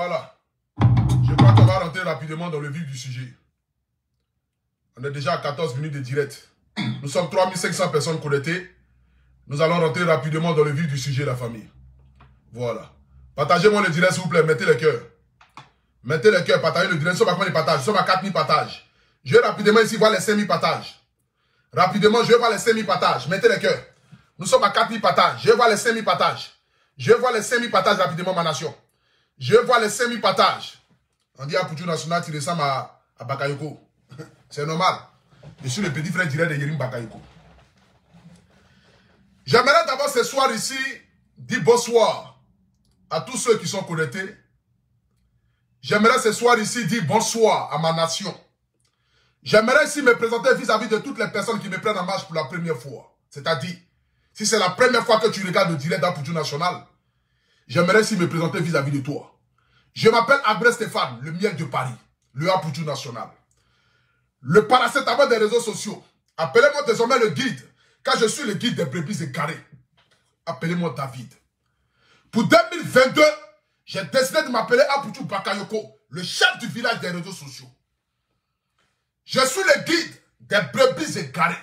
Voilà. Je crois qu'on va rentrer rapidement dans le vif du sujet. On est déjà à 14 minutes de direct. Nous sommes 3500 personnes connectées. Nous allons rentrer rapidement dans le vif du sujet, la famille. Voilà. Partagez-moi le direct, s'il vous plaît. Mettez le cœur. Mettez le cœur. Partagez le direct. Nous sommes à combien de partages? Nous sommes à 4000 partages. Je vais rapidement ici voir les 5000 partages. Rapidement, je vais voir les 5000 partages. Mettez le cœur. Nous sommes à 4000 partages. Je vais voir les 5000 partages. Je vais voir les 5000 partages rapidement, ma nation. Je vais voir les 5000 partages. On dit à Poutou National, tu ressembles à Bakayoko. C'est normal. Je suis le petit frère direct de Yerim Bakayoko. J'aimerais d'abord ce soir ici dire bonsoir à tous ceux qui sont connectés. J'aimerais ce soir ici dire bonsoir à ma nation. J'aimerais ici me présenter vis-à-vis de toutes les personnes qui me prennent en marche pour la première fois. C'est-à-dire, si c'est la première fois que tu regardes le direct dans Poutou National, j'aimerais ici me présenter vis-à-vis de toi. Je m'appelle Abré Stéphane, le miel de Paris, le Poutou National. Le paracétamol des réseaux sociaux. Appelez-moi désormais le guide, car je suis le guide des brebis égarées. Appelez-moi David. Pour 2022, j'ai décidé de m'appeler Poutou Bakayoko, le chef du village des réseaux sociaux. Je suis le guide des brebis égarées.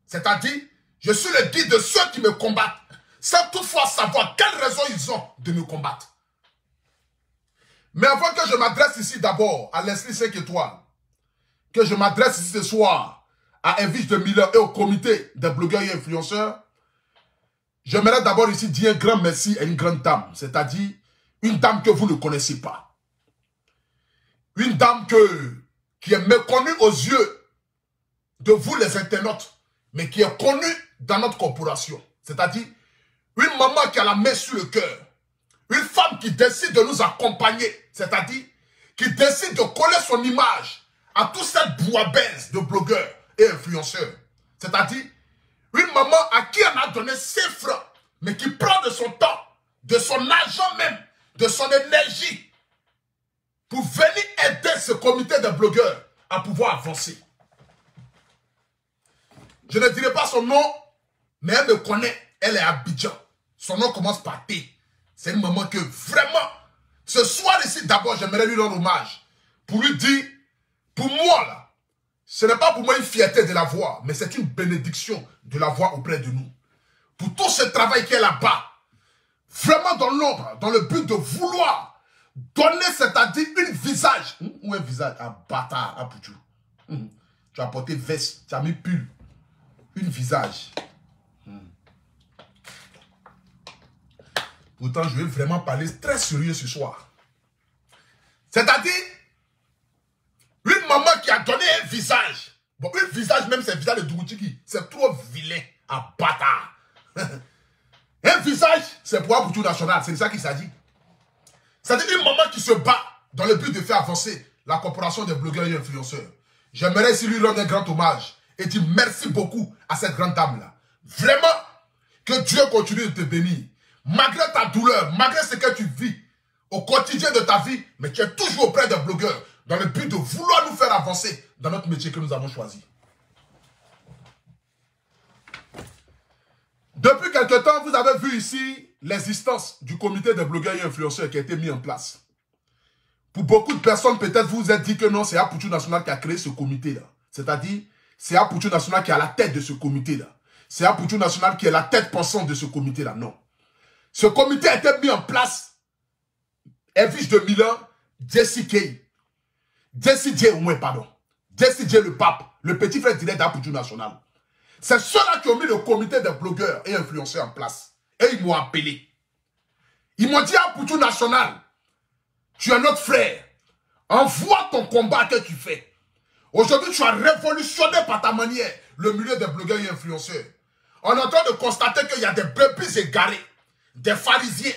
C'est-à-dire, je suis le guide de ceux qui me combattent, sans toutefois savoir quelle raison ils ont de me combattre. Mais avant que je m'adresse ici d'abord à Leslie 5 étoiles, que je m'adresse ici ce soir à Evich de Miller et au comité des blogueurs et influenceurs, j'aimerais d'abord ici dire un grand merci à une grande dame, c'est-à-dire une dame que vous ne connaissez pas. Une dame qui est méconnue aux yeux de vous les internautes, mais qui est connue dans notre corporation. C'est-à-dire une maman qui a la main sur le cœur. Une femme qui décide de nous accompagner, c'est-à-dire qui décide de coller son image à toute cette bouillabaisse de blogueurs et influenceurs. C'est-à-dire une maman à qui on a donné ses francs, mais qui prend de son temps, de son argent même, de son énergie, pour venir aider ce comité de blogueurs à pouvoir avancer. Je ne dirai pas son nom, mais elle me connaît, elle est à Abidjan. Son nom commence par T. C'est une maman que vraiment, ce soir ici, d'abord, j'aimerais lui rendre hommage. Pour lui dire, pour moi là, ce n'est pas pour moi une fierté de la voir, mais c'est une bénédiction de la voir auprès de nous. Pour tout ce travail qui est là-bas, vraiment dans l'ombre, dans le but de vouloir donner, c'est-à-dire un visage, ou un visage, un bâtard, un poutou. Tu as porté veste, tu as mis pull, un visage. Pourtant, je vais vraiment parler très sérieux ce soir. C'est-à-dire, une maman qui a donné un visage. Bon, un visage, même c'est le visage de Dougouchiki, c'est trop vilain, un bâtard. Un visage, c'est pour Poutou National, c'est de ça qu'il s'agit. C'est-à-dire une maman qui se bat dans le but de faire avancer la corporation des blogueurs et influenceurs. J'aimerais ici lui rendre un grand hommage et dire merci beaucoup à cette grande dame-là. Vraiment, que Dieu continue de te bénir. Malgré ta douleur, malgré ce que tu vis au quotidien de ta vie, mais tu es toujours auprès des blogueurs dans le but de vouloir nous faire avancer dans notre métier que nous avons choisi. Depuis quelque temps, vous avez vu ici l'existence du comité des blogueurs et influenceurs qui a été mis en place. Pour beaucoup de personnes, peut-être vous vous êtes dit que non, c'est Poutou National qui a créé ce comité-là. C'est-à-dire, c'est Poutou National qui est à la tête de ce comité-là. C'est Poutou National qui est la tête pensante de ce comité-là. Non. Ce comité a été mis en place. Evich de Milan, Jesse Kay. Jesse J, pardon. Jesse J le pape, le petit frère direct d'Apoutou National. C'est ceux-là qui ont mis le comité des blogueurs et influenceurs en place. Et ils m'ont appelé. Ils m'ont dit Apoutou National, tu es notre frère. Envoie ton combat que tu fais. Aujourd'hui, tu as révolutionné par ta manière le milieu des blogueurs et influenceurs. On est en train de constater qu'il y a des brebis égarés, des pharisiens,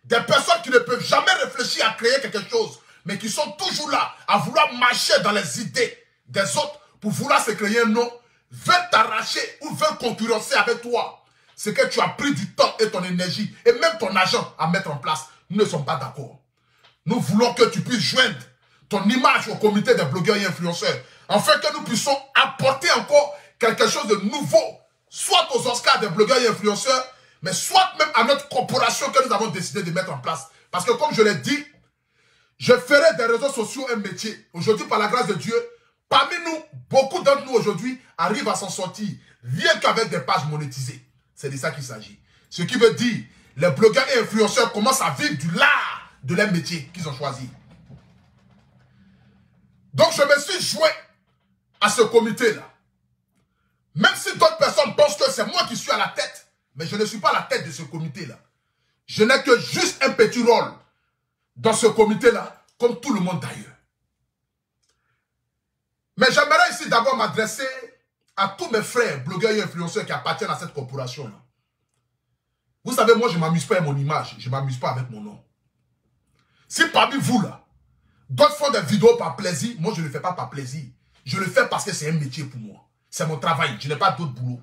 des personnes qui ne peuvent jamais réfléchir à créer quelque chose, mais qui sont toujours là à vouloir marcher dans les idées des autres pour vouloir se créer un nom, veulent t'arracher ou veulent concurrencer avec toi. C'est que tu as pris du temps et ton énergie et même ton argent à mettre en place. Nous ne sommes pas d'accord. Nous voulons que tu puisses joindre ton image au comité des blogueurs et influenceurs, afin que nous puissions apporter encore quelque chose de nouveau, soit aux Oscars des blogueurs et influenceurs, mais soit même à notre corporation que nous avons décidé de mettre en place. Parce que comme je l'ai dit, Je ferai des réseaux sociaux un métier. Aujourd'hui, par la grâce de Dieu, parmi nous, beaucoup d'entre nous aujourd'hui arrivent à s'en sortir rien qu'avec des pages monétisées. C'est de ça qu'il s'agit. Ce qui veut dire, les blogueurs et influenceurs commencent à vivre du lard de leur métier qu'ils ont choisi. Donc, je me suis joint à ce comité-là. Même si d'autres personnes pensent que c'est moi qui suis à la tête, mais je ne suis pas à la tête de ce comité-là. Je n'ai que juste un petit rôle dans ce comité-là, comme tout le monde d'ailleurs. Mais j'aimerais ici d'abord m'adresser à tous mes frères, blogueurs et influenceurs qui appartiennent à cette corporation-là. Vous savez, moi, je ne m'amuse pas avec mon image, je ne m'amuse pas avec mon nom. Si parmi vous, là, d'autres font des vidéos par plaisir, moi, je ne le fais pas par plaisir. Je le fais parce que c'est un métier pour moi. C'est mon travail, je n'ai pas d'autre boulot.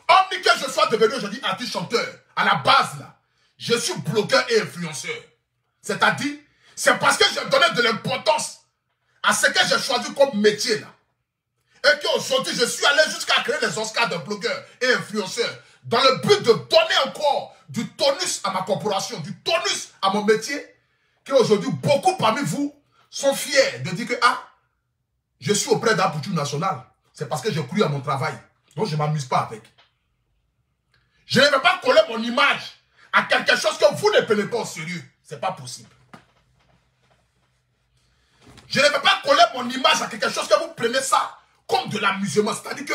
Hormis que je sois devenu aujourd'hui artiste chanteur, à la base, là, je suis blogueur et influenceur. C'est-à-dire, c'est parce que j'ai donné de l'importance à ce que j'ai choisi comme métier, là. Et qu'aujourd'hui, je suis allé jusqu'à créer les Oscars de blogueurs et influenceurs dans le but de donner encore du tonus à ma corporation, du tonus à mon métier, qu'aujourd'hui, beaucoup parmi vous sont fiers de dire que, ah, je suis auprès d'un Poutou national. C'est parce que j'ai cru à mon travail. Donc, je ne m'amuse pas avec. Je ne vais pas coller mon image à quelque chose que vous ne prenez pas au sérieux. Ce n'est pas possible. Je ne vais pas coller mon image à quelque chose que vous prenez ça comme de l'amusement. C'est-à-dire que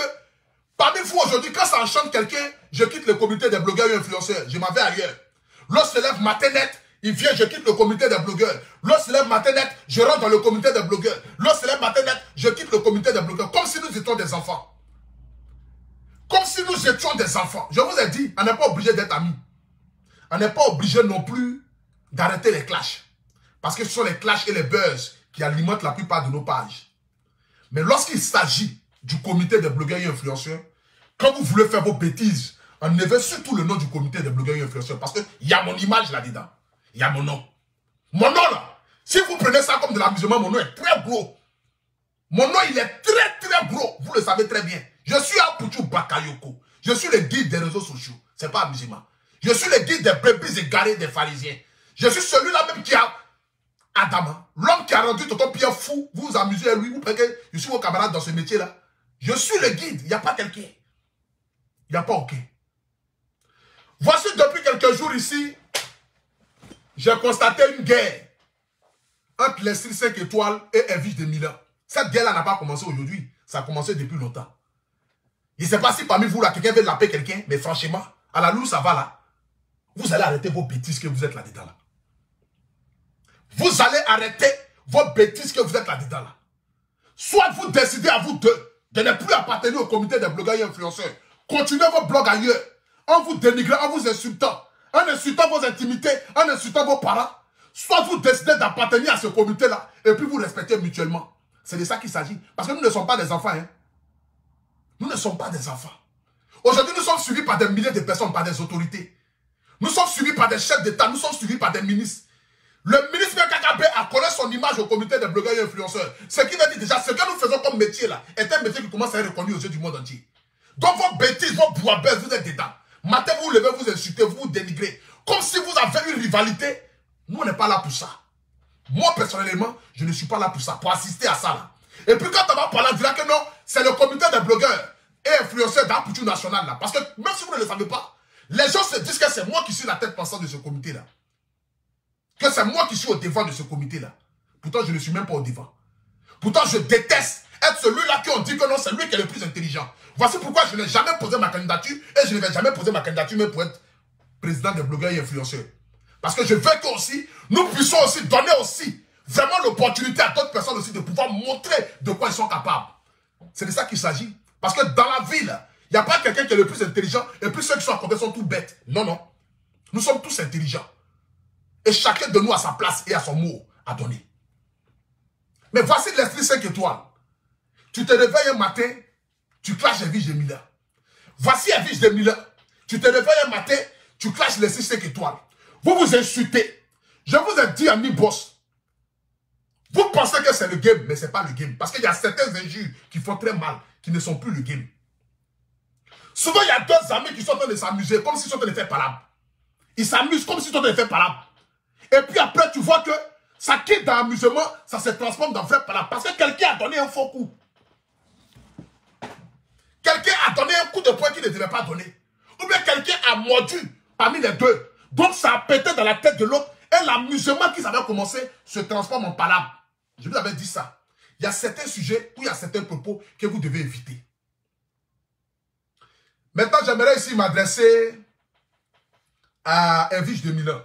parmi vous aujourd'hui, quand ça enchante quelqu'un, je quitte le comité des blogueurs et influenceurs. Je m'en vais ailleurs. Lorsque se lève matin net, il vient, je quitte le comité des blogueurs. Lorsque se lève matin net, je rentre dans le comité des blogueurs. Lorsque se lève matin net, je quitte le comité des blogueurs. Comme si nous étions des enfants. Comme si nous étions des enfants. Je vous ai dit, on n'est pas obligé d'être amis. On n'est pas obligé non plus d'arrêter les clashs. Parce que ce sont les clashs et les buzz qui alimentent la plupart de nos pages. Mais lorsqu'il s'agit du comité des blogueurs et influenceurs, quand vous voulez faire vos bêtises, enlevez surtout le nom du comité des blogueurs et influenceurs. Parce qu'il y a mon image là-dedans. Il y a mon nom. Mon nom là, si vous prenez ça comme de l'amusement, mon nom est très gros. Mon nom, il est très très gros. Vous le savez très bien. Je suis un Poutou Bakayoko. Je suis le guide des réseaux sociaux. C'est pas amusement. Je suis le guide des brebis égarés des pharisiens. Je suis celui-là même qui a Adama, l'homme qui a rendu Tonton Pierre fou. Vous vous amusez à lui. Vous pensez que je suis vos camarades dans ce métier-là. Je suis le guide. Il n'y a pas quelqu'un. Il n'y a pas aucun. Voici depuis quelques jours ici, j'ai constaté une guerre entre les 5 étoiles et Elvis de Milan. Cette guerre-là n'a pas commencé aujourd'hui. Ça a commencé depuis longtemps. Je ne sais pas si parmi vous, là, quelqu'un veut laper quelqu'un, mais franchement, à la louche, ça va là. Vous allez arrêter vos bêtises que vous êtes là-dedans. Là. Vous allez arrêter vos bêtises que vous êtes là-dedans. Là. Soit vous décidez à vous deux de ne plus appartenir au comité des blogueurs et influenceurs. Continuez vos blogs ailleurs. En vous dénigrant, en vous insultant. En insultant vos intimités, en insultant vos parents. Soit vous décidez d'appartenir à ce comité-là et puis vous respectez mutuellement. C'est de ça qu'il s'agit. Parce que nous ne sommes pas des enfants. Hein. Nous ne sommes pas des enfants. Aujourd'hui, nous sommes suivis par des milliers de personnes, par des autorités. Nous sommes suivis par des chefs d'État, nous sommes suivis par des ministres. Le ministre KKB a collé son image au comité des blogueurs et influenceurs. Ce qui veut dire déjà, ce que nous faisons comme métier là, est un métier qui commence à être reconnu aux yeux du monde entier. Donc vos bêtises, vos bois-bêtes, vous êtes dedans. Matin, vous levez, vous insultez, vous dénigrez. Comme si vous avez une rivalité. Nous, on n'est pas là pour ça. Moi, personnellement, je ne suis pas là pour ça, pour assister à ça là. Et puis quand on va parler, on dira que non, c'est le comité des blogueurs et influenceurs d'un Poutou national là. Parce que même si vous ne le savez pas, les gens se disent que c'est moi qui suis la tête pensante de ce comité là. Que c'est moi qui suis au devant de ce comité là. Pourtant, je ne suis même pas au devant. Pourtant, je déteste être celui-là qui on dit que non, c'est lui qui est le plus intelligent. Voici pourquoi je n'ai jamais posé ma candidature et je ne vais jamais poser ma candidature même pour être président des blogueurs et influenceurs. Parce que je veux que aussi, nous puissions aussi donner aussi vraiment l'opportunité à d'autres personnes aussi de pouvoir montrer de quoi ils sont capables. C'est de ça qu'il s'agit. Parce que dans la ville, il n'y a pas quelqu'un qui est le plus intelligent et puis ceux qui sont à côté sont tous bêtes. Non, non. Nous sommes tous intelligents. Et chacun de nous a sa place et a son mot à donner. Mais voici l'esprit 5 étoiles. Tu te réveilles un matin, tu clashes Elvis de Milan. Voici Elvis de Milan. Tu te réveilles un matin, tu clashes les 5 étoiles. Vous vous insultez. Je vous ai dit, ami boss, vous pensez que c'est le game, mais ce n'est pas le game. Parce qu'il y a certaines injures qui font très mal, qui ne sont plus le game. Souvent, il y a deux amis qui sont en train de s'amuser, comme s'ils sont en train de faire palabre. Ils s'amusent comme s'ils sont en train de faire palabre. Et puis après, tu vois que Ça quitte dans l'amusement, ça se transforme dans vrai palabre. Parce que quelqu'un a donné un faux coup. Quelqu'un a donné un coup de poing qu'il ne devait pas donner. Ou bien quelqu'un a mordu parmi les deux. Donc ça a pété dans la tête de l'autre. Et l'amusement qui avait commencé se transforme en palabre. Je vous avais dit ça. Il y a certains sujets où il y a certains propos que vous devez éviter. Maintenant, j'aimerais ici m'adresser à Elvis de Milan.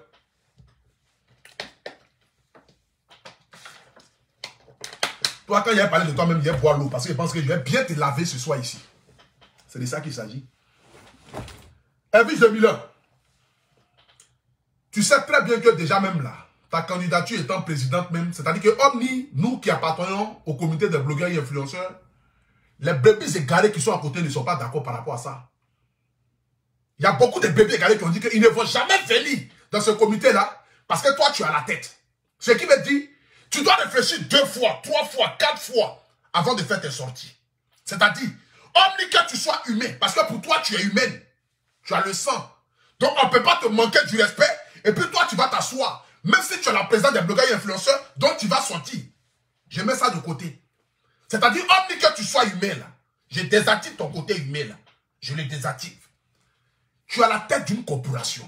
Toi, quand il a parlé de toi-même, il a boire l'eau parce que je pense que je vais bien te laver ce soir ici. C'est de ça qu'il s'agit. Elvis de Milan, tu sais très bien que déjà même là, ta candidature étant présidente même, c'est-à-dire que Omni, nous qui appartenons au comité des blogueurs et influenceurs, les brebis égarés qui sont à côté ne sont pas d'accord par rapport à ça. Il y a beaucoup de bébés égarés qui ont dit qu'ils ne vont jamais venir dans ce comité-là parce que toi, tu as la tête. Ce qui veut dire, tu dois réfléchir 2 fois, 3 fois, 4 fois avant de faire tes sorties. C'est-à-dire, Omni que tu sois humain, parce que pour toi, tu es humaine. Tu as le sang. Donc, on ne peut pas te manquer du respect. Et puis, toi, tu vas t'asseoir. Même si tu es la présidente des blogueurs et influenceurs, donc tu vas sortir. Je mets ça de côté. C'est-à-dire, Omni que tu sois humain, là. Je désactive ton côté humain, là. Je le désactive. Tu as la tête d'une corporation.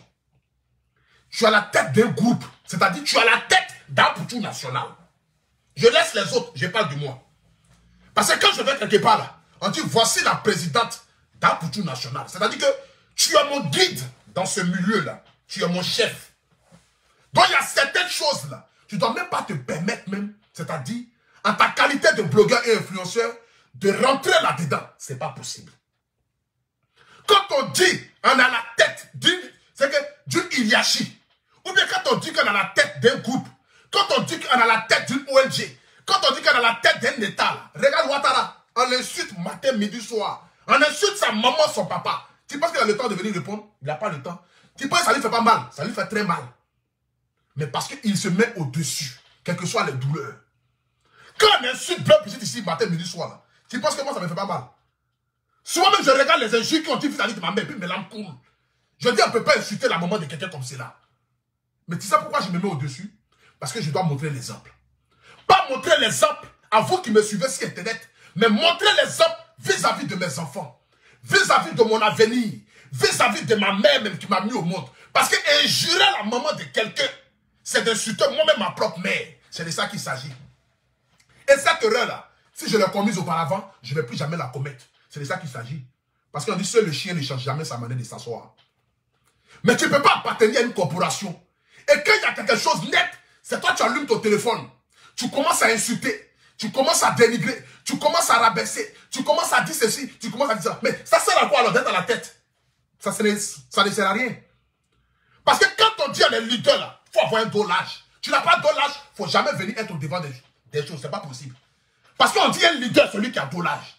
Tu as la tête d'un groupe. C'est-à-dire, tu as la tête d'un poutou national. Je laisse les autres, je parle de moi. Parce que quand je vais quelque part, là, on dit, voici la présidente d'un poutou national. C'est-à-dire que tu es mon guide dans ce milieu-là. Tu es mon chef. Donc, il y a certaines choses-là. Tu ne dois même pas te permettre même, c'est-à-dire, en ta qualité de blogueur et influenceur, de rentrer là-dedans. Ce n'est pas possible. Quand on dit, on a la tête d'une hiérarchie, ou bien quand on dit qu'on a la tête d'un groupe, quand on dit qu'on a la tête d'une ONG, quand on dit qu'on a la tête d'un État, là, regarde Ouattara, on l'insulte matin, midi, soir. On insulte sa maman, son papa. Tu penses qu'il a le temps de venir répondre? Il n'a pas le temps. Tu penses que ça lui fait pas mal? Ça lui fait très mal. Mais parce qu'il se met au-dessus, quelles que soient les douleurs. Quand on insulte Bleu Brigitte ici, matin, midi, soir, là, tu penses que moi, ça me fait pas mal? Souvent même, je regarde les injures qui ont dit vis-à-vis de ma mère, puis mes larmes coulent. Je dis, on ne peut pas insulter la maman de quelqu'un comme cela. Mais tu sais pourquoi je me mets au-dessus? Parce que je dois montrer l'exemple. Pas montrer l'exemple à vous qui me suivez sur Internet, mais montrer l'exemple vis-à-vis de mes enfants, vis-à-vis de mon avenir, vis-à-vis de ma mère même qui m'a mis au monde. Parce que injurer la maman de quelqu'un, c'est d'insulter moi-même ma propre mère. C'est de ça qu'il s'agit. Et cette erreur-là, si je l'ai commise auparavant, je ne vais plus jamais la commettre. C'est de ça qu'il s'agit. Parce qu'on dit seul le chien ne change jamais sa manière de s'asseoir. Mais tu ne peux pas appartenir à une corporation. Et quand il y a quelque chose de net, c'est toi qui allumes ton téléphone. Tu commences à insulter. Tu commences à dénigrer. Tu commences à rabaisser. Tu commences à dire ceci. Tu commences à dire ça. Mais ça sert à quoi alors d'être dans la tête? Ça ne sert à rien. Parce que quand on dit à les leaders là, il faut avoir un dos lâche. Tu n'as pas de dos lâche, il ne faut jamais venir être au devant des choses. Ce n'est pas possible. Parce qu'on dit un leader, celui qui a dos lâche.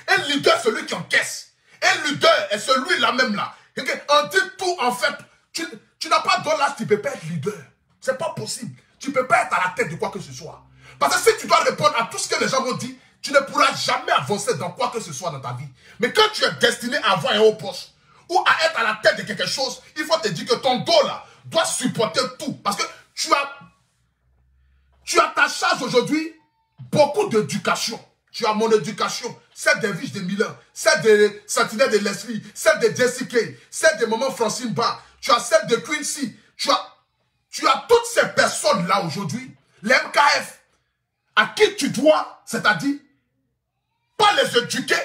Un leader, celui qui encaisse. Un leader est celui-là même là. On dit tout en fait. Tu n'as pas de dos lâche, tu ne peux pas être leader. Ce n'est pas possible. Tu ne peux pas être à la tête de quoi que ce soit. Parce que si tu dois répondre à tout ce que les gens vont dire, tu ne pourras jamais avancer dans quoi que ce soit dans ta vie. Mais quand tu es destiné à avoir un haut poste ou à être à la tête de quelque chose, il faut te dire que ton dos là doit supporter tout. Parce que tu as ta charge aujourd'hui beaucoup d'éducation. Tu as mon éducation, celle d'Elvis de Milan, celle de Sentinelle de Leslie, celle de Jessica, celle de Maman Francine Barr, tu as celle de Quincy, tu as toutes ces personnes-là aujourd'hui, les MKF, à qui tu dois, c'est-à-dire, pas les éduquer,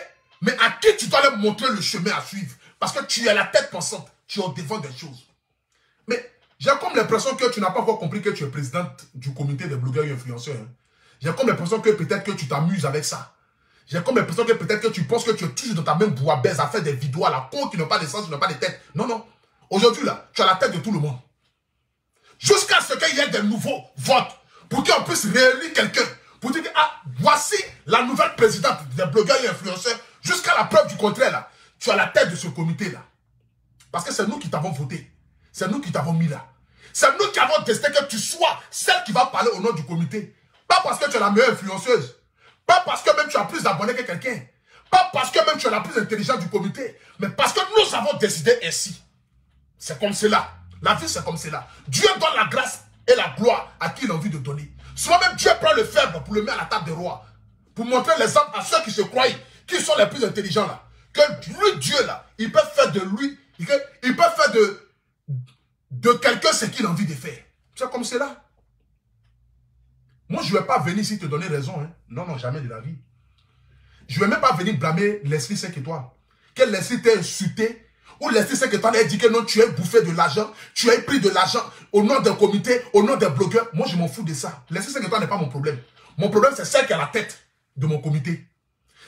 mais à qui tu dois leur montrer le chemin à suivre. Parce que tu es la tête pensante, tu es au devant des choses. Mais j'ai comme l'impression que tu n'as pas encore compris que tu es présidente du comité des blogueurs et influenceurs. Hein. J'ai comme l'impression que peut-être que tu t'amuses avec ça. J'ai comme l'impression que peut-être que tu penses que tu es toujours dans ta même bouillabaisse à faire des vidéos à la con qui n'ont pas de sens, qui n'ont pas de tête. Non, non. Aujourd'hui, là, tu as la tête de tout le monde. Jusqu'à ce qu'il y ait des nouveaux votes pour qu'on puisse réélire quelqu'un. Pour dire que, ah, voici la nouvelle présidente des blogueurs et influenceurs. Jusqu'à la preuve du contraire, là. Tu as la tête de ce comité-là. Parce que c'est nous qui t'avons voté. C'est nous qui t'avons mis là. C'est nous qui avons décidé que tu sois celle qui va parler au nom du comité. Pas parce que tu es la meilleure influenceuse. Pas parce que même tu as plus d'abonnés que quelqu'un. Pas parce que même tu es la plus intelligente du comité. Mais parce que nous avons décidé ainsi. C'est comme cela. La vie, c'est comme cela. Dieu donne la grâce et la gloire à qui il a envie de donner. Souvent même Dieu prend le faible pour le mettre à la table des rois. Pour montrer l'exemple à ceux qui se croient, qui sont les plus intelligents là. Que lui, Dieu là, il peut faire de lui, il peut faire de quelqu'un ce qu'il a envie de faire. C'est comme cela. Moi, je ne vais pas venir ici te donner raison. Hein. Non, non, jamais de la vie. Je ne vais même pas venir blâmer l'esprit 5 étoiles. Quel esprit t'a insulté? Ou l'esprit 5 étoiles a dit que non, tu as bouffé de l'argent, tu as pris de l'argent au nom d'un comité, au nom d'un blogueur. Moi, je m'en fous de ça. L'esprit 5 étoiles n'est pas mon problème. Mon problème, c'est celle qui est à la tête de mon comité.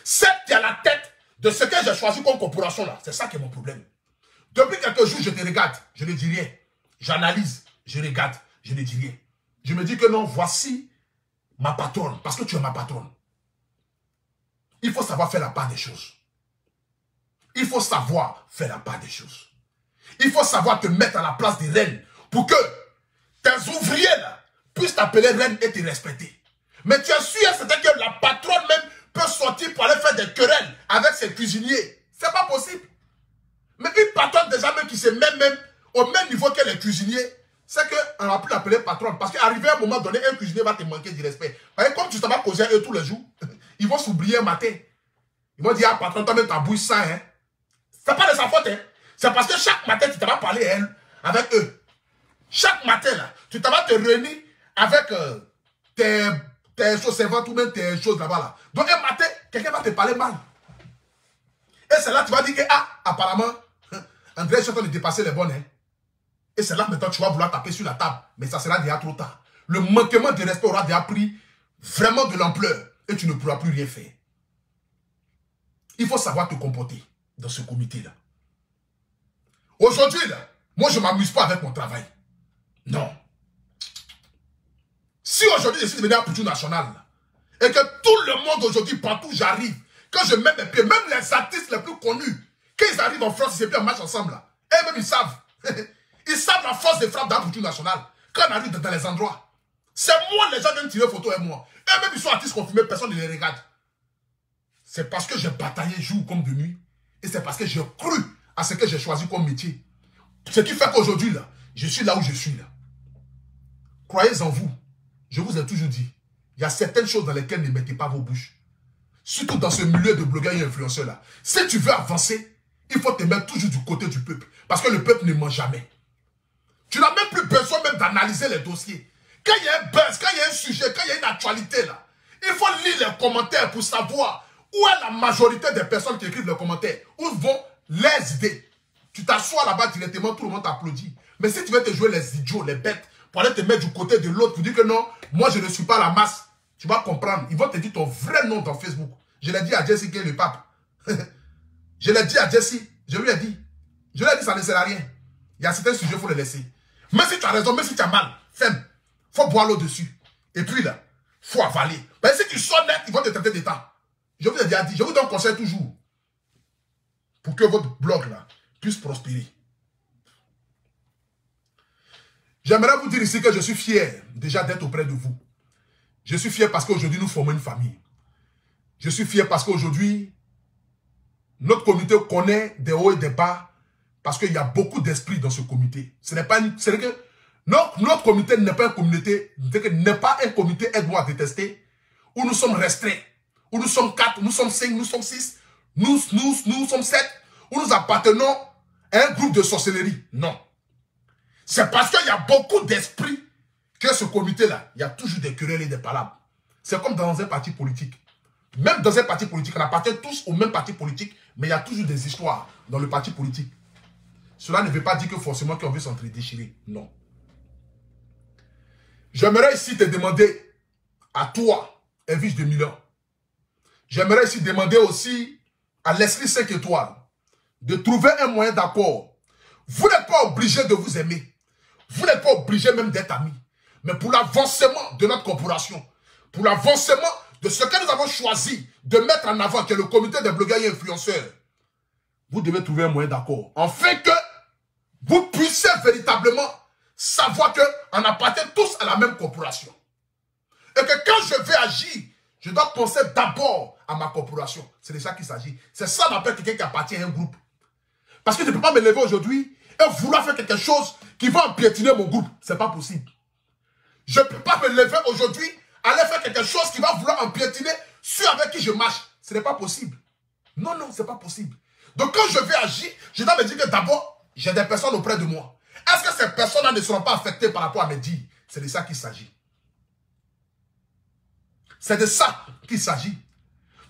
Celle qui est à la tête de ce que j'ai choisi comme corporation là. C'est ça qui est mon problème. Depuis quelques jours, je te regarde, je ne dis rien. J'analyse, je regarde, je ne dis rien. Je me dis que non, voici ma patronne, parce que tu es ma patronne. Il faut savoir faire la part des choses. Il faut savoir faire la part des choses. Il faut savoir te mettre à la place des reines pour que tes ouvriers là puissent t'appeler reine et te respecter. Mais tu es sûr, c'est que la patronne même peut sortir pour aller faire des querelles avec ses cuisiniers. C'est pas possible. Mais une patronne déjà même qui se met même au même niveau que les cuisiniers, c'est qu'on va plus l'appeler patronne. Parce qu'arrivé à un moment donné, un cuisinier va te manquer du respect. Parce que comme tu t'en vas causer eux tous les jours, ils vont s'oublier un matin. Ils vont dire, ah patron, toi-même ta bouille ça, hein. C'est pas de sa faute, hein. C'est parce que chaque matin, tu t'en vas parler à elle, avec eux. Chaque matin, là, tu t'en vas te réunir avec tes choses servantes ou même tes choses là-bas. Là. Donc un matin, quelqu'un va te parler mal. Et c'est là que tu vas dire que, ah, apparemment, André est en train de dépasser les bonnes. Hein. Et c'est là que maintenant tu vas vouloir taper sur la table. Mais ça sera déjà trop tard. Le manquement de respect aura déjà pris vraiment de l'ampleur. Et tu ne pourras plus rien faire. Il faut savoir te comporter dans ce comité-là. Aujourd'hui, là, moi, je ne m'amuse pas avec mon travail. Non. Si aujourd'hui, je suis devenu un poutou national, là, et que tout le monde aujourd'hui, partout où j'arrive, quand je mets mes pieds, même les artistes les plus connus, quand ils arrivent en France, ils se pieds en match ensemble, là, et même ils savent. Ils savent la force de frappe d'un poutou national. Quand on arrive dans les endroits, c'est moi, les gens viennent tirer photo et moi. Et même ils sont artistes confirmés, personne ne les regarde. C'est parce que j'ai bataillé jour comme de nuit. Et c'est parce que j'ai cru à ce que j'ai choisi comme métier. Ce qui fait qu'aujourd'hui, là, je suis là où je suis là. Croyez en vous. Je vous ai toujours dit, il y a certaines choses dans lesquelles ne mettez pas vos bouches. Surtout dans ce milieu de blogueurs et influenceurs là. Si tu veux avancer, il faut te mettre toujours du côté du peuple. Parce que le peuple ne ment jamais. Tu n'as même plus besoin même d'analyser les dossiers. Quand il y a un buzz, quand il y a un sujet, quand il y a une actualité là, il faut lire les commentaires pour savoir où est la majorité des personnes qui écrivent les commentaires. Où vont les idées. Tu t'assois là-bas directement, tout le monde t'applaudit. Mais si tu veux te jouer les idiots, les bêtes, pour aller te mettre du côté de l'autre, pour dire que non, moi je ne suis pas la masse, tu vas comprendre. Ils vont te dire ton vrai nom dans Facebook. Je l'ai dit à Jesse qui est le pape. Je l'ai dit à Jesse, je lui ai dit. Je lui ai dit, ça ne sert à rien. Il y a certains sujets, il faut les laisser. Mais si tu as raison, mais si tu as mal, ferme. Il faut boire l'eau dessus. Et puis là, il faut avaler. Mais si tu sors net, ils vont te traiter d'état. Je vous ai déjà dit, je vous donne conseil toujours. Pour que votre blog là puisse prospérer. J'aimerais vous dire ici que je suis fier déjà d'être auprès de vous. Je suis fier parce qu'aujourd'hui nous formons une famille. Je suis fier parce qu'aujourd'hui notre comité connaît des hauts et des bas parce qu'il y a beaucoup d'esprit dans ce comité. Ce n'est pas que notre comité n'est pas un comité aide-moi à détester où nous sommes restreints, où nous sommes 4, nous sommes 5, nous sommes 6, nous sommes 7, où nous appartenons à un groupe de sorcellerie. Non. C'est parce qu'il y a beaucoup d'esprit que ce comité-là, il y a toujours des querelles et des palabres. C'est comme dans un parti politique. Même dans un parti politique, on appartient tous au même parti politique, mais il y a toujours des histoires dans le parti politique. Cela ne veut pas dire que forcément qu'on veut s'entre-déchirer. Non. J'aimerais ici te demander à toi, Elvis de Milan. J'aimerais ici demander aussi à l'esprit 5 étoiles de trouver un moyen d'accord. Vous n'êtes pas obligé de vous aimer. Vous n'êtes pas obligé même d'être amis. Mais pour l'avancement de notre corporation, pour l'avancement de ce que nous avons choisi de mettre en avant, qui est le comité des blogueurs et influenceurs, vous devez trouver un moyen d'accord. Afin que vous puissiez véritablement savoir qu'on appartient tous à la même corporation. Et que quand je vais agir, je dois penser d'abord à ma corporation. C'est de ça qu'il s'agit. C'est ça qu'on appelle quelqu'un qui appartient à un groupe. Parce que je ne peux pas me lever aujourd'hui et vouloir faire quelque chose qui va empiétiner mon groupe. Ce n'est pas possible. Je ne peux pas me lever aujourd'hui, aller faire quelque chose qui va vouloir empiétiner ceux avec qui je marche. Ce n'est pas possible. Non, non, ce n'est pas possible. Donc quand je vais agir, je dois me dire que d'abord, j'ai des personnes auprès de moi. Est-ce que ces personnes-là ne seront pas affectées par rapport à mes dires? C'est de ça qu'il s'agit. C'est de ça qu'il s'agit.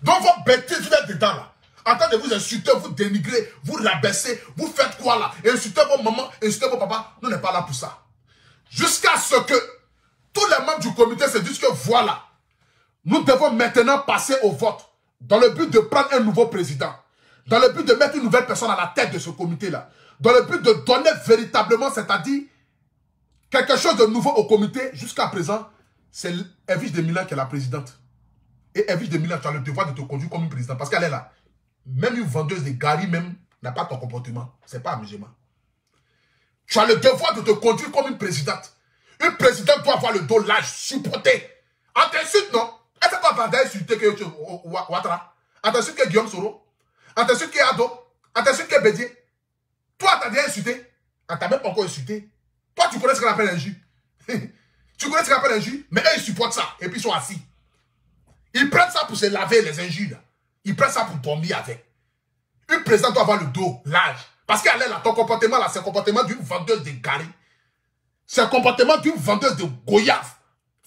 Donc vos bêtises, vous êtes dedans là. En train de vous insulter, vous dénigrer, vous rabaisser, vous faites quoi là? Insultez vos mamans, insultez vos papas. Nous n'est pas là pour ça. Jusqu'à ce que tous les membres du comité se disent que voilà, nous devons maintenant passer au vote dans le but de prendre un nouveau président, dans le but de mettre une nouvelle personne à la tête de ce comité-là, dans le but de donner véritablement, c'est-à-dire quelque chose de nouveau au comité. Jusqu'à présent, c'est Evige de Milan qui est la présidente. Et Evige de Milan, tu as le devoir de te conduire comme une présidente. Parce qu'elle est là. Même une vendeuse de gari même n'a pas ton comportement. Ce n'est pas amusement. Tu as le devoir de te conduire comme une présidente. Une présidente doit avoir le dos large, supporté. En t'insulte, non? Est-ce que tu as insulté que Ouattara? En t'insulte que Guillaume Soro? En t'insulte que Ado? En t'insulte que Bédier? Toi, tu as déjà insulté? On t'a même pas encore insulté. Toi, tu connais ce qu'on appelle injure. Tu connais ce qu'on appelle injure? Mais eux, ils supportent ça. Et puis, ils sont assis. Ils prennent ça pour se laver les injures. Ils prennent ça pour dormir avec. Une présidente doit avoir le dos large. Parce qu'elle est là, ton comportement là, c'est le comportement d'une vendeuse de gari. C'est le comportement d'une vendeuse de goyave.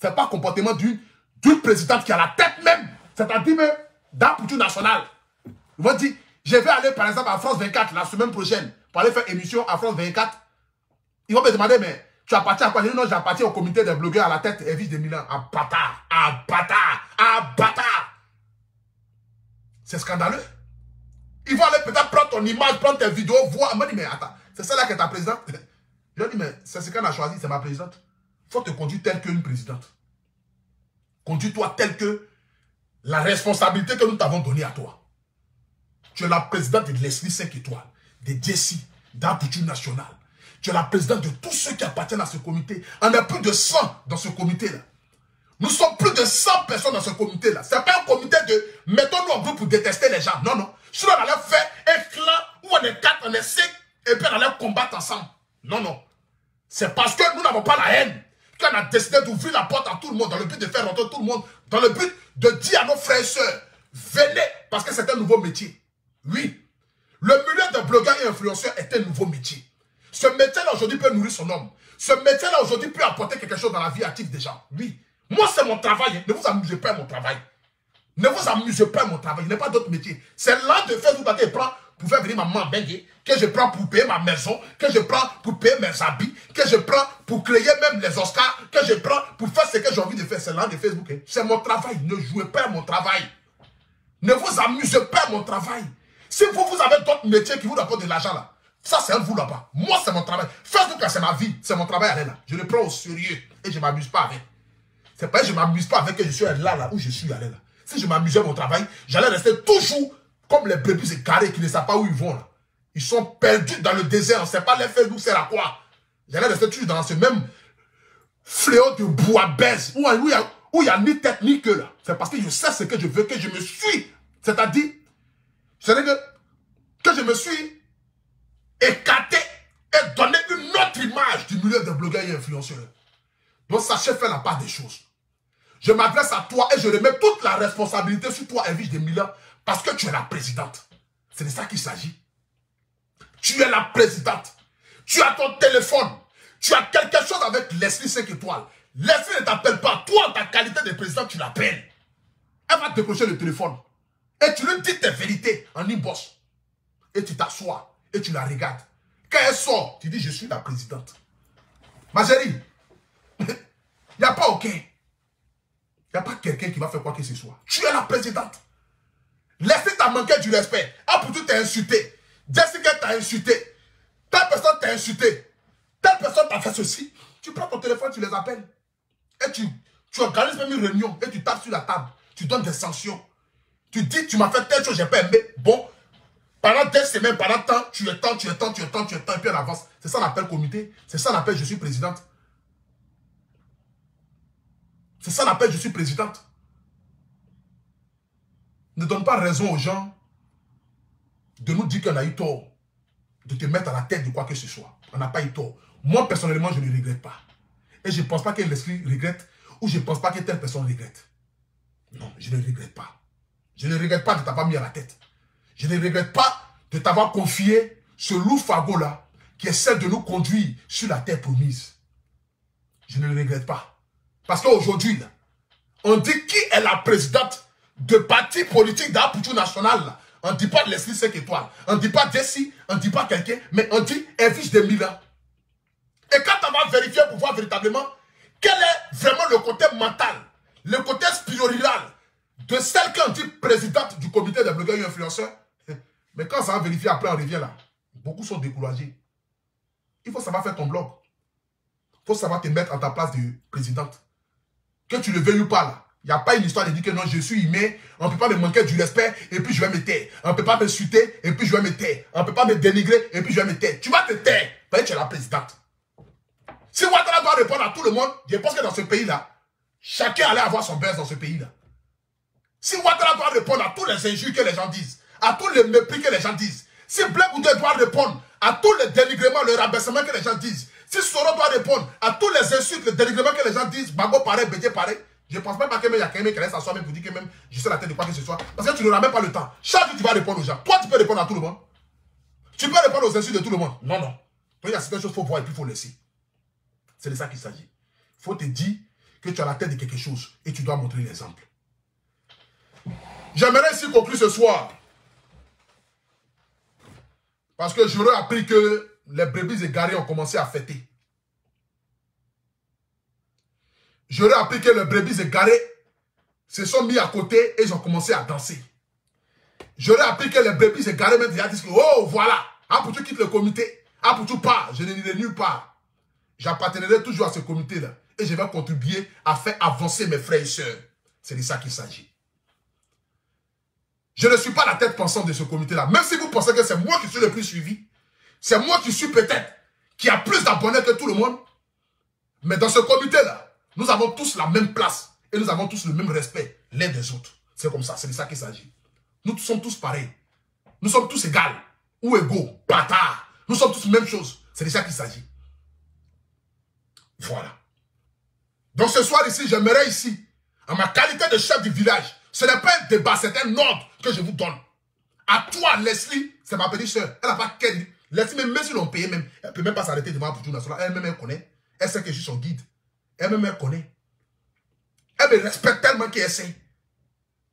Ce n'est pas le comportement d'une présidente qui a la tête même. C'est-à-dire même dans la culture nationale. Ils vont dire, je vais aller par exemple à France 24 la semaine prochaine pour aller faire émission à France 24. Ils vont me demander, mais tu appartiens à quoi? Je dis non, j'appartiens au comité des blogueurs à la tête Evige de Milan. Ah bâtard, ah bâtard, ah bâtard. C'est scandaleux. Ils vont aller peut-être prendre ton image, prendre tes vidéos, voir. Ils m'ont dit, mais attends, c'est celle-là qui est ta présidente? Je leur dis, mais c'est ce qu'on a choisi, c'est ma présidente. Il faut te conduire telle qu'une présidente. Conduis-toi telle que la responsabilité que nous t'avons donnée à toi. Tu es la présidente de l'Esprit 5 étoiles, de Jessie, d'Amplitude Nationale. Tu es la présidente de tous ceux qui appartiennent à ce comité. On est plus de 100 dans ce comité-là. Nous sommes plus de 100 personnes dans ce comité-là. Ce n'est pas un comité de mettons-nous en groupe pour détester les gens. Non, non. Sinon, on allait faire un clan où on est 4, on est 5, et puis on allait combattre ensemble. Non, non. C'est parce que nous n'avons pas la haine qu'on a décidé d'ouvrir la porte à tout le monde, dans le but de faire rentrer tout le monde, dans le but de dire à nos frères et sœurs, venez, parce que c'est un nouveau métier. Oui. Le milieu de blogueurs et influenceurs est un nouveau métier. Ce métier-là aujourd'hui peut nourrir son homme. Ce métier-là aujourd'hui peut apporter quelque chose dans la vie active des gens. Oui. Moi, c'est mon travail. Ne vous amusez pas à mon travail. Ne vous amusez pas à mon travail. Il n'y a pas d'autre métier. C'est là de Facebook que je prends pour faire venir ma maman bengue, que je prends pour payer ma maison, que je prends pour payer mes habits, que je prends pour créer même les Oscars, que je prends pour faire ce que j'ai envie de faire. C'est là de Facebook. C'est mon travail. Ne jouez pas à mon travail. Ne vous amusez pas à mon travail. Si vous avez d'autres métiers qui vous apportent de l'argent là, ça c'est un vous là-bas. Moi c'est mon travail. Facebook là c'est ma vie. C'est mon travail à là. Je le prends au sérieux et je ne m'amuse pas avec. C'est pas que je ne m'amuse pas avec que je suis là où je suis allé là. Si je m'amusais à mon travail, j'allais rester toujours comme les brebis égarés qui ne savent pas où ils vont là. Ils sont perdus dans le désert. On ne sait pas les Facebook c'est à quoi. J'allais rester toujours dans ce même fléau de bois baisse où il n'y a ni tête ni queue là. C'est parce que je sais ce que je veux, que je me suis. C'est-à-dire que je me suis écarté et donné une autre image du milieu des blogueurs et influenceurs. Donc sachez faire la part des choses. Je m'adresse à toi et je remets toute la responsabilité sur toi, Evige de Milan, parce que tu es la présidente. C'est de ça qu'il s'agit. Tu es la présidente. Tu as ton téléphone. Tu as quelque chose avec l'Esprit 5 étoiles. L'Esprit ne t'appelle pas. Toi, en ta qualité de président, tu l'appelles. Elle va te décrocher le téléphone. Et tu lui dis tes vérités en inbox. Et tu t'assois. Et tu la regardes. Quand elle sort, tu dis, je suis la présidente. Ma chérie, il n'y a pas aucun. Il n'y a pas quelqu'un qui va faire quoi que ce soit. Tu es la présidente. L'Esprit t'a manqué du respect. Ah, pour tout t'a insulté. Jessica t'a insulté. Telle personne t'a insulté. Telle personne t'a fait ceci. Tu prends ton téléphone, tu les appelles. Et tu organises même une réunion. Et tu tapes sur la table. Tu donnes des sanctions. Tu dis, tu m'as fait telle chose, j'ai pas aimé. Bon, pendant 2 semaines, pendant temps, tu es temps, et puis on avance. C'est ça l'appel comité. C'est ça l'appel je suis présidente. C'est ça l'appel je suis présidente. Ne donne pas raison aux gens de nous dire qu'on a eu tort. De te mettre à la tête de quoi que ce soit. On n'a pas eu tort. Moi, personnellement, je ne regrette pas. Et je ne pense pas que l'esprit regrette ou je ne pense pas que telle personne regrette. Non, je ne regrette pas. Je ne regrette pas de t'avoir mis à la tête. Je ne regrette pas de t'avoir confié ce loup fagot-là qui essaie de nous conduire sur la terre promise. Je ne le regrette pas. Parce qu'aujourd'hui, on dit qui est la présidente de parti politique d'Apoutou National. Là. On ne dit pas Leslie 5 étoiles. On ne dit pas Jessie. On ne dit pas quelqu'un. Mais on dit Elvis de Milan. Et quand on va vérifier pour voir véritablement quel est vraiment le côté mental, le côté spirituel de celle qu'on dit présidente du comité des blogueurs et influenceurs. Mais quand ça va vérifier, après on revient là. Beaucoup sont découragés. Il faut savoir faire ton blog. Il faut savoir te mettre en ta place de présidente. Que tu le veuilles ou pas là. Il n'y a pas une histoire de dire que non, je suis humain, on ne peut pas me manquer du respect et puis je vais me taire. On ne peut pas m'insulter et puis je vais me taire. On ne peut pas me dénigrer et puis je vais me taire. Tu vas te taire parce que tu es la présidente. Si Ouattara doit répondre à tout le monde, je pense que dans ce pays-là, chacun allait avoir son buzz dans ce pays-là. Si Ouattara doit répondre à tous les injures que les gens disent, à tous les mépris que les gens disent, si Blé Goudé doit répondre à tous les dénigrements, le rabaissement que les gens disent, si Soro doit répondre à tous les insultes, les dénigrements que les gens disent, Bago pareil, Bédié pareil, je ne pense même pas qu'il y a quelqu'un qui reste à soi même pour dire que même je sais la tête de quoi que ce soit. Parce que tu n'auras même pas le temps. Chaque jour, tu vas répondre aux gens. Toi, tu peux répondre à tout le monde. Tu peux répondre aux insultes de tout le monde. Non, non. Donc, il y a certaines choses qu'il faut voir et puis il faut laisser. C'est de ça qu'il s'agit. Il faut te dire que tu as la tête de quelque chose et tu dois montrer l'exemple. J'aimerais ici conclure ce soir. Parce que j'aurais appris que les brebis égarées ont commencé à fêter. J'aurais appris que les brebis égarées se sont mis à côté et ils ont commencé à danser. J'aurais appris que les brebis égarées même déjà disent que oh voilà, Apoutou quitte le comité, Apoutou part, je n'irai nulle part. J'appartiendrai toujours à ce comité-là et je vais contribuer à faire avancer mes frères et sœurs. C'est de ça qu'il s'agit. Je ne suis pas la tête pensante de ce comité-là. Même si vous pensez que c'est moi qui suis le plus suivi, c'est moi qui suis peut-être, qui a plus d'abonnés que tout le monde. Mais dans ce comité-là, nous avons tous la même place et nous avons tous le même respect l'un des autres. C'est comme ça, c'est de ça qu'il s'agit. Nous sommes tous pareils. Nous sommes tous égaux ou égaux, bâtards. Nous sommes tous la même chose. C'est de ça qu'il s'agit. Voilà. Donc ce soir ici, j'aimerais ici, en ma qualité de chef du village, ce n'est pas un débat, c'est un ordre que je vous donne. À toi, Leslie, c'est ma petite soeur. Elle n'a pas qu'elle. Leslie, même si l'on paye, même, elle ne peut même pas s'arrêter devant Apoutou National. Elle-même, elle connaît. Elle sait que je suis son guide. Elle-même, elle connaît. Elle me respecte tellement qu'elle sait.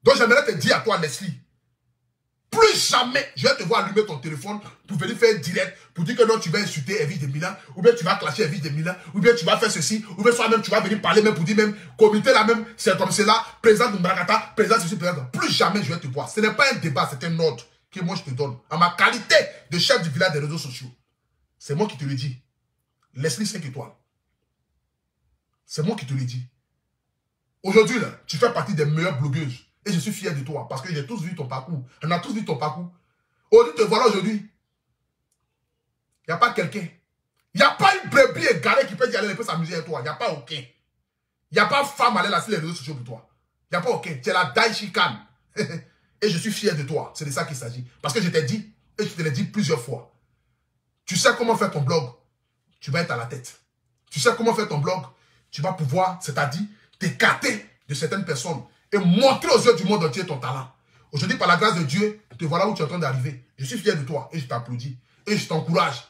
Donc, j'aimerais te dire à toi, Leslie, plus jamais, je vais te voir allumer ton téléphone pour venir faire direct, pour dire que non, tu vas insulter Elvis de Milan, ou bien tu vas clasher Elvis de Milan, ou bien tu vas faire ceci, ou bien toi-même, tu vas venir parler même pour dire même, comité là même, c'est comme cela, président de Mbrakata, président ceci, président. Plus jamais je vais te voir. Ce n'est pas un débat, c'est un ordre que moi je te donne. En ma qualité de chef du village des réseaux sociaux. C'est moi qui te le dis. Leslie 5 étoiles. C'est moi qui te le dis. Aujourd'hui, là, tu fais partie des meilleures blogueuses. Et je suis fier de toi parce que j'ai tous vu ton parcours. On a tous vu ton parcours. Aujourd'hui, te voilà aujourd'hui. Il n'y a pas quelqu'un. Il n'y a pas une brebis égarée qui peut y aller, elle peut s'amuser avec toi. Il n'y a pas aucun. Il n'y a pas femme à aller là sur les réseaux sociaux pour toi. Il n'y a pas aucun. Tu es la Daichi Khan. Et je suis fier de toi. C'est de ça qu'il s'agit. Parce que je t'ai dit, et je te l'ai dit plusieurs fois. Tu sais comment faire ton blog. Tu vas être à la tête. Tu sais comment faire ton blog. Tu vas pouvoir, c'est-à-dire, t'écarter de certaines personnes. Et montrer aux yeux du monde entier ton talent. Aujourd'hui, par la grâce de Dieu, te voilà où tu es en train d'arriver. Je suis fier de toi et je t'applaudis. Et je t'encourage.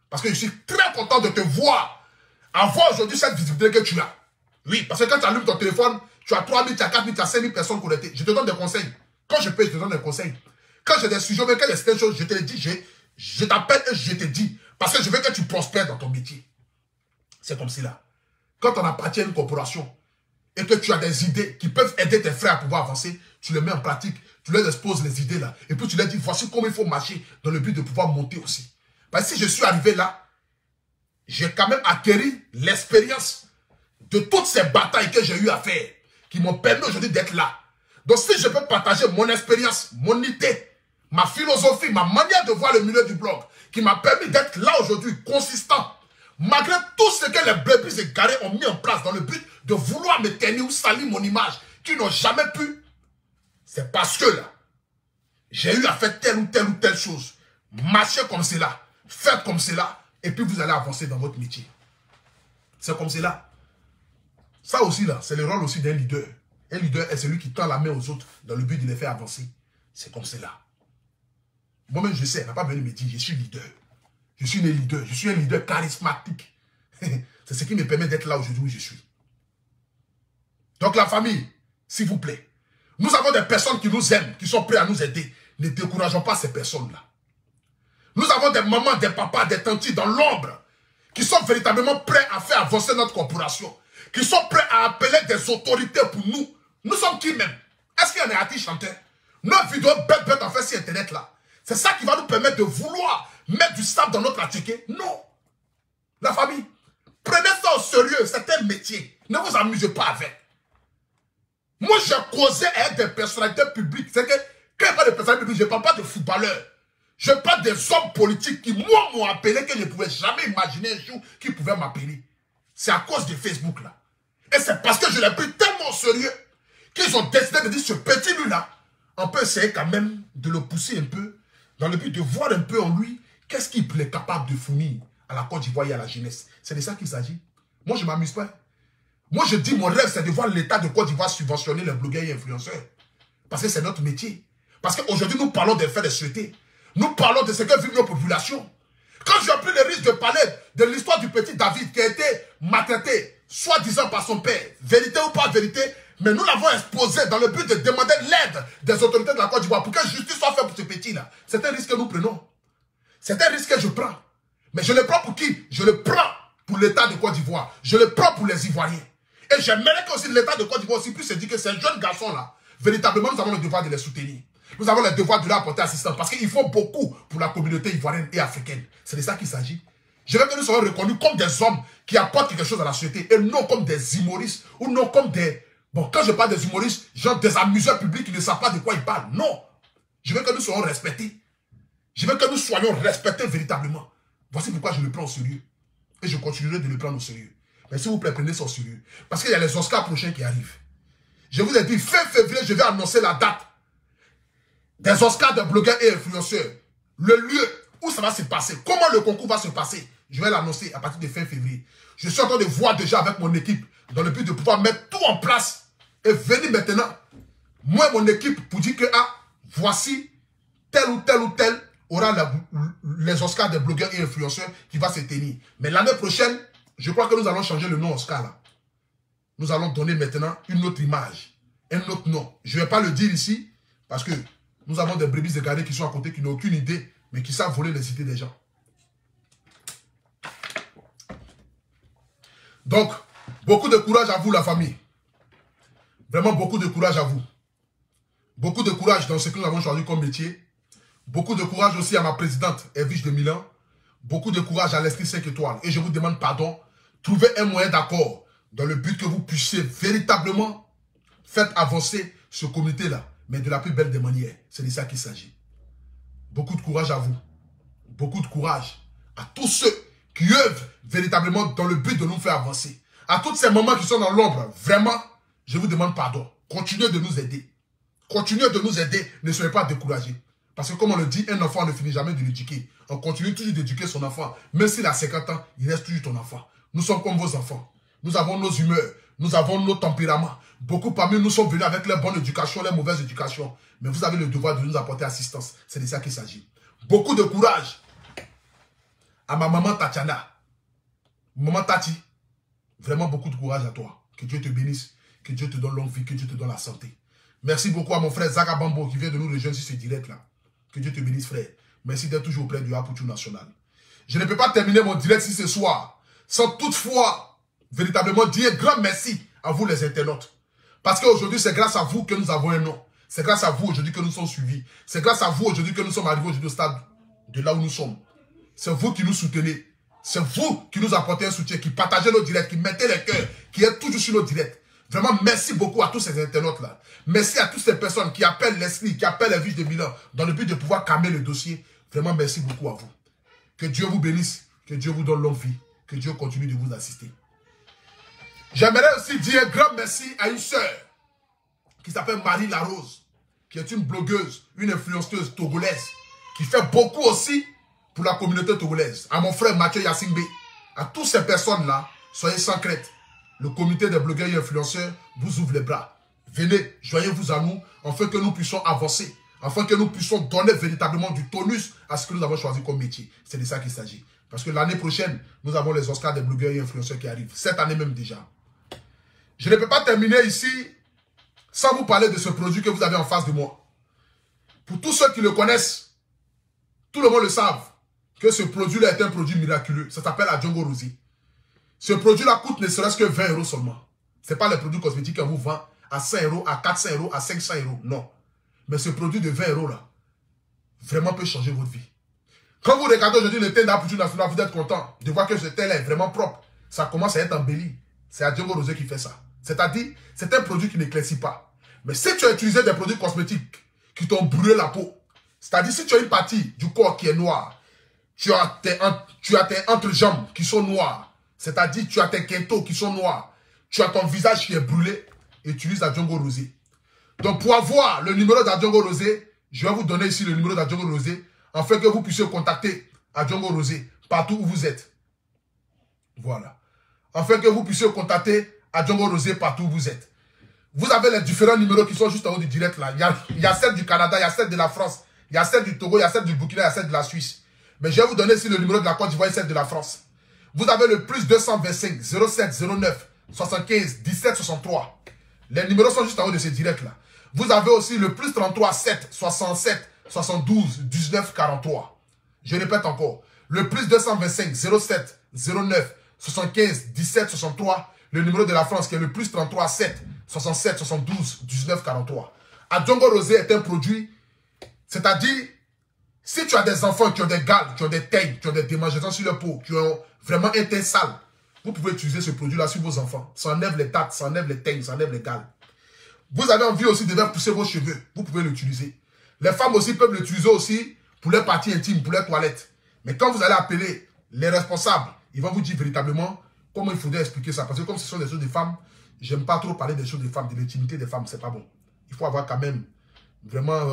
Parce que je suis très content de te voir. Avoir aujourd'hui cette visibilité que tu as. Oui, parce que quand tu allumes ton téléphone, tu as 3 000, tu as 4 000, tu as 5 000 personnes connectées. Je te donne des conseils. Quand je peux, je te donne des conseils. Quand j'ai des sujets, quand il y a certaines choses, je te le dis, je t'appelle et je te dis. Parce que je veux que tu prospères dans ton métier. C'est comme cela. Quand on appartient à une corporation, et que tu as des idées qui peuvent aider tes frères à pouvoir avancer, tu les mets en pratique, tu leur exposes les idées là, et puis tu leur dis, voici comment il faut marcher dans le but de pouvoir monter aussi. Parce que si je suis arrivé là, j'ai quand même acquis l'expérience de toutes ces batailles que j'ai eu à faire, qui m'ont permis aujourd'hui d'être là. Donc si je peux partager mon expérience, mon idée, ma philosophie, ma manière de voir le milieu du blog, qui m'a permis d'être là aujourd'hui, consistant, malgré tout ce que les brebis égarés ont mis en place dans le but de vouloir me tenir ou salir mon image, qui n'ont jamais pu, c'est parce que là, j'ai eu à faire telle ou telle chose. Marcher comme cela, faire comme cela, et puis vous allez avancer dans votre métier. C'est comme cela. Ça aussi, là, c'est le rôle aussi d'un leader. Un leader est celui qui tend la main aux autres dans le but de les faire avancer. C'est comme cela. Moi-même, je sais, elle n'a pas besoin de me dire, je suis leader. Je suis un leader. Je suis un leader charismatique. C'est ce qui me permet d'être là aujourd'hui où je suis. Donc la famille, s'il vous plaît, nous avons des personnes qui nous aiment, qui sont prêts à nous aider. Ne décourageons pas ces personnes-là. Nous avons des mamans, des papas, des tantis dans l'ombre qui sont véritablement prêts à faire avancer notre corporation, qui sont prêts à appeler des autorités pour nous. Nous sommes qui même? Est-ce qu'il y en a artistes chanteurs? Nos vidéos bêtes en fait sur Internet là. C'est ça qui va nous permettre de vouloir mettre du sable dans notre attiqué? Non. La famille, prenez ça au sérieux, c'est un métier. Ne vous amusez pas avec. Moi, j'ai causé avec des personnalités publiques. C'est que, quand je parle de personnalités publiques, je ne parle pas de footballeurs. Je parle des hommes politiques qui, moi, m'ont appelé, que je ne pouvais jamais imaginer un jour qu'ils pouvaient m'appeler. C'est à cause de Facebook, là. Et c'est parce que je l'ai pris tellement au sérieux qu'ils ont décidé de dire, ce petit lui-là, on peut essayer quand même de le pousser un peu, dans le but de voir un peu en lui, qu'est-ce qu'il est capable de fournir à la Côte d'Ivoire et à la jeunesse. C'est de ça qu'il s'agit. Moi, je ne m'amuse pas. Moi, je dis, mon rêve, c'est de voir l'État de Côte d'Ivoire subventionner les blogueurs et influenceurs. Parce que c'est notre métier. Parce qu'aujourd'hui, nous parlons des faits de société. Nous parlons de ce que vivent nos populations. Quand j'ai pris le risque de parler de l'histoire du petit David qui a été maltraité, soi-disant par son père, vérité ou pas vérité, mais nous l'avons exposé dans le but de demander l'aide des autorités de la Côte d'Ivoire pour que justice soit faite pour ce petit-là. C'est un risque que nous prenons. C'est un risque que je prends. Mais je le prends pour qui? Je le prends pour l'État de Côte d'Ivoire. Je le prends pour les Ivoiriens. Et j'aimerais que aussi l'État de Côte d'Ivoire aussi puisse se dire que ces jeunes garçons-là, véritablement, nous avons le devoir de les soutenir. Nous avons le devoir de leur apporter assistance. Parce qu'il faut beaucoup pour la communauté ivoirienne et africaine. C'est de ça qu'il s'agit. Je veux que nous soyons reconnus comme des hommes qui apportent quelque chose à la société. Et non comme des humoristes. Ou non comme des... Bon, quand je parle des humoristes, genre des amuseurs publics qui ne savent pas de quoi ils parlent. Non. Je veux que nous soyons respectés. Je veux que nous soyons respectés véritablement. Voici pourquoi je le prends au sérieux. Et je continuerai de le prendre au sérieux. Mais s'il vous plaît, prenez ça au sérieux. Parce qu'il y a les Oscars prochains qui arrivent. Je vous ai dit, fin février, je vais annoncer la date des Oscars de blogueurs et influenceurs. Le lieu où ça va se passer. Comment le concours va se passer. Je vais l'annoncer à partir de fin février. Je suis en train de voir déjà avec mon équipe dans le but de pouvoir mettre tout en place et venir maintenant, moi et mon équipe, pour dire que, ah, voici tel ou tel aura les Oscars des blogueurs et influenceurs qui va se tenir. Mais l'année prochaine, je crois que nous allons changer le nom Oscar là. Nous allons donner maintenant une autre image, un autre nom. Je ne vais pas le dire ici, parce que nous avons des brebis de gardés qui sont à côté, qui n'ont aucune idée, mais qui savent voler les idées des gens. Donc, beaucoup de courage à vous la famille. Vraiment beaucoup de courage à vous. Beaucoup de courage dans ce que nous avons choisi comme métier. Beaucoup de courage aussi à ma présidente Edwige de Milan. Beaucoup de courage à l'Esprit 5 étoiles. Et je vous demande pardon. Trouvez un moyen d'accord dans le but que vous puissiez véritablement faire avancer ce comité-là. Mais de la plus belle des manières. C'est de ça qu'il s'agit. Beaucoup de courage à vous. Beaucoup de courage à tous ceux qui œuvrent véritablement dans le but de nous faire avancer. À toutes ces mamans qui sont dans l'ombre, vraiment, je vous demande pardon. Continuez de nous aider. Continuez de nous aider. Ne soyez pas découragés. Parce que comme on le dit, un enfant ne finit jamais de l'éduquer. On continue toujours d'éduquer son enfant. Même s'il a 50 ans, il reste toujours ton enfant. Nous sommes comme vos enfants. Nous avons nos humeurs. Nous avons nos tempéraments. Beaucoup parmi nous sont venus avec leur bonne éducation, leur mauvaise éducation. Mais vous avez le devoir de nous apporter assistance. C'est de ça qu'il s'agit. Beaucoup de courage à ma maman Tatiana. Maman Tati. Vraiment beaucoup de courage à toi. Que Dieu te bénisse. Que Dieu te donne longue vie. Que Dieu te donne la santé. Merci beaucoup à mon frère Zaga Bambo qui vient de nous rejoindre sur ce direct-là. Que Dieu te bénisse, frère. Merci d'être toujours auprès du Apoutou National. Je ne peux pas terminer mon direct ce soir sans toutefois véritablement dire grand merci à vous les internautes. Parce qu'aujourd'hui, c'est grâce à vous que nous avons un nom. C'est grâce à vous aujourd'hui que nous sommes suivis. C'est grâce à vous aujourd'hui que nous sommes arrivés aujourd'hui au stade de là où nous sommes. C'est vous qui nous soutenez. C'est vous qui nous apportez un soutien, qui partagez nos directs, qui mettez les cœurs, qui êtes toujours sur nos directs. Vraiment, merci beaucoup à tous ces internautes-là. Merci à toutes ces personnes qui appellent Leslie, qui appellent Edwige de Milan, dans le but de pouvoir calmer le dossier. Vraiment, merci beaucoup à vous. Que Dieu vous bénisse, que Dieu vous donne longue vie, que Dieu continue de vous assister. J'aimerais aussi dire un grand merci à une sœur qui s'appelle Marie Larose, qui est une blogueuse, une influenceuse togolaise, qui fait beaucoup aussi pour la communauté togolaise. À mon frère Mathieu Yassingbe, à toutes ces personnes-là, soyez sans crainte. le comité des blogueurs et influenceurs vous ouvre les bras. Venez, joignez-vous à nous, afin que nous puissions avancer, afin que nous puissions donner véritablement du tonus à ce que nous avons choisi comme métier. C'est de ça qu'il s'agit. Parce que l'année prochaine, nous avons les Oscars des blogueurs et influenceurs qui arrivent. Cette année même déjà. Je ne peux pas terminer ici sans vous parler de ce produit que vous avez en face de moi. Pour tous ceux qui le connaissent, tout le monde le savent, que ce produit-là est un produit miraculeux. Ça s'appelle Adjongo Rosé. Ce produit-là coûte ne serait-ce que 20 € seulement. Ce n'est pas les produits cosmétiques qu'on vous vend à 5 €, à 400 €, à 500 €. Non. Mais ce produit de 20 € là, vraiment peut changer votre vie. Quand vous regardez aujourd'hui le thé d'Aputu National, vous êtes content de voir que ce thé-là est vraiment propre. Ça commence à être embelli. C'est Adjongo Rosé qui fait ça. C'est-à-dire, c'est un produit qui n'éclaircit pas. Mais si tu as utilisé des produits cosmétiques qui t'ont brûlé la peau, c'est-à-dire si tu as une partie du corps qui est noire, tu as tes entrejambes qui sont noires, c'est-à-dire tu as tes quintaux qui sont noirs, tu as ton visage qui est brûlé, utilise Adjongo Rosé. Donc pour avoir le numéro d'Adjongo Rosé, je vais vous donner ici le numéro d'Adjongo Rosé, afin que vous puissiez contacter Adjongo Rosé partout où vous êtes. Voilà. Afin que vous puissiez contacter Adjongo Rosé partout où vous êtes. Vous avez les différents numéros qui sont juste en haut du direct là. Il y a celle du Canada, il y a celle de la France, il y a celle du Togo, il y a celle du Burkina, il y a celle de la Suisse. Mais je vais vous donner ici le numéro de la Côte d'Ivoire et celle de la France. Vous avez le plus 225 07 09 75 17 63. Les numéros sont juste en haut de ce direct là. Vous avez aussi le plus 33 7 67 72 19 43. Je répète encore. Le plus 225 07 09 75 17 63. Le numéro de la France qui est le plus 33 7 67 72 19 43. Adjongo Rosé est un produit, c'est-à-dire, si tu as des enfants qui ont des gales, qui ont des teignes, qui ont des démangeaisons sur leur peau, qui ont vraiment un teint sale, vous pouvez utiliser ce produit-là sur vos enfants. Ça enlève les tattes, ça enlève les teignes, ça enlève les gales. Vous avez envie aussi de faire pousser vos cheveux, vous pouvez l'utiliser. Les femmes aussi peuvent l'utiliser aussi pour leurs parties intimes, pour leurs toilettes. Mais quand vous allez appeler les responsables, ils vont vous dire véritablement comment il faudrait expliquer ça. Parce que comme ce sont des choses de femmes, j'aime pas trop parler des choses des femmes, de l'intimité des femmes, c'est pas bon. Il faut avoir quand même vraiment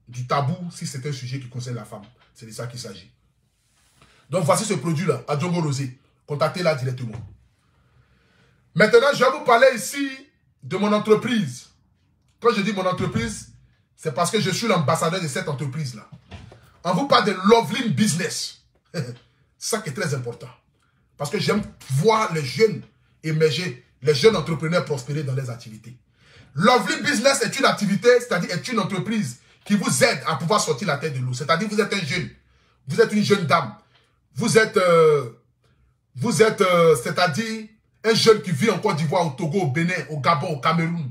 du tabou si c'est un sujet qui concerne la femme. C'est de ça qu'il s'agit. Donc voici ce produit-là, Adjongo Rosé. Contactez-la directement. Maintenant, je vais vous parler ici de mon entreprise. Quand je dis mon entreprise, c'est parce que je suis l'ambassadeur de cette entreprise-là. On vous parle de Loveline Business. Ça qui est très important. Parce que j'aime voir les jeunes émerger, les jeunes entrepreneurs prospérer dans leurs activités. Loveline Business est une activité, c'est-à-dire est une entreprise qui vous aide à pouvoir sortir la tête de l'eau. C'est-à-dire vous êtes un jeune, vous êtes une jeune dame, vous êtes c'est-à-dire un jeune qui vit en Côte d'Ivoire, au Togo, au Bénin, au Gabon, au Cameroun.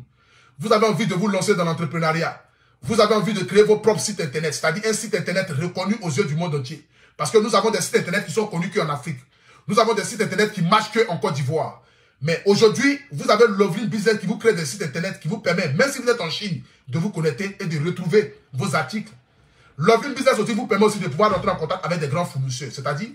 Vous avez envie de vous lancer dans l'entrepreneuriat. Vous avez envie de créer vos propres sites internet, c'est-à-dire un site internet reconnu aux yeux du monde entier. Parce que nous avons des sites internet qui sont connus qu'en Afrique. Nous avons des sites internet qui marchent qu'en Côte d'Ivoire. Mais aujourd'hui, vous avez Loveline Business qui vous crée des sites internet qui vous permet, même si vous êtes en Chine, de vous connecter et de retrouver vos articles. Loveline Business aussi vous permet aussi de pouvoir rentrer en contact avec des grands fournisseurs. C'est-à-dire,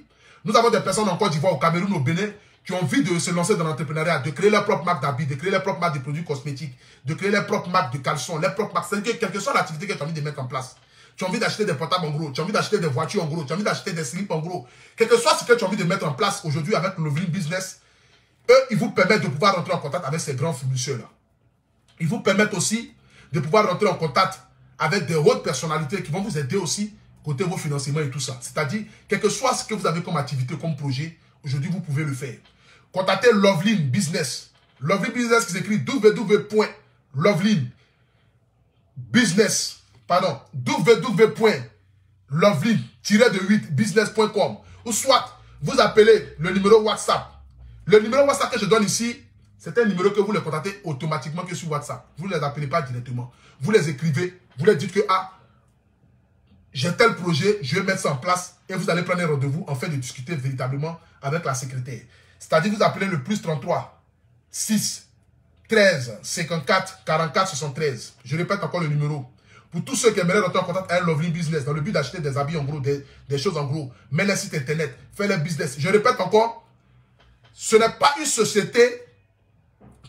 nous avons des personnes en Côte d'Ivoire, au Cameroun, au Bénin, qui ont envie de se lancer dans l'entrepreneuriat, de créer leur propre marque d'habits, de créer leur propre marque de produits cosmétiques, de créer leur propre marque de caleçons, leur propre marque. C'est-à-dire, quelle que soit l'activité que tu as envie de mettre en place. Tu as envie d'acheter des portables en gros, tu as envie d'acheter des voitures en gros, tu as envie d'acheter des slips en gros. Quel que soit ce que tu as envie de mettre en place aujourd'hui avec Loveline Business, eux, ils vous permettent de pouvoir rentrer en contact avec ces grands fournisseurs-là. Ils vous permettent aussi de pouvoir rentrer en contact avec des hautes personnalités qui vont vous aider aussi côté vos financements et tout ça. C'est-à-dire, quel que soit ce que vous avez comme activité, comme projet, aujourd'hui, vous pouvez le faire. Contactez Loveline Business. Loveline Business qui s'écrit www.loveline-business.com ou soit vous appelez le numéro WhatsApp. Le numéro WhatsApp que je donne ici, c'est un numéro que vous les contactez automatiquement que sur WhatsApp. Vous ne les appelez pas directement. Vous les écrivez, vous les dites que j'ai tel projet, je vais mettre ça en place et vous allez prendre un rendez-vous afin de discuter véritablement avec la secrétaire. C'est-à-dire vous appelez le plus 33 6 13 54 44 73. Je répète encore le numéro. Pour tous ceux qui aimeraient rentrer en contact avec Loveline Business dans le but d'acheter des habits en gros, des choses en gros, mais les sites internet, faire les business. Je répète encore, ce n'est pas une société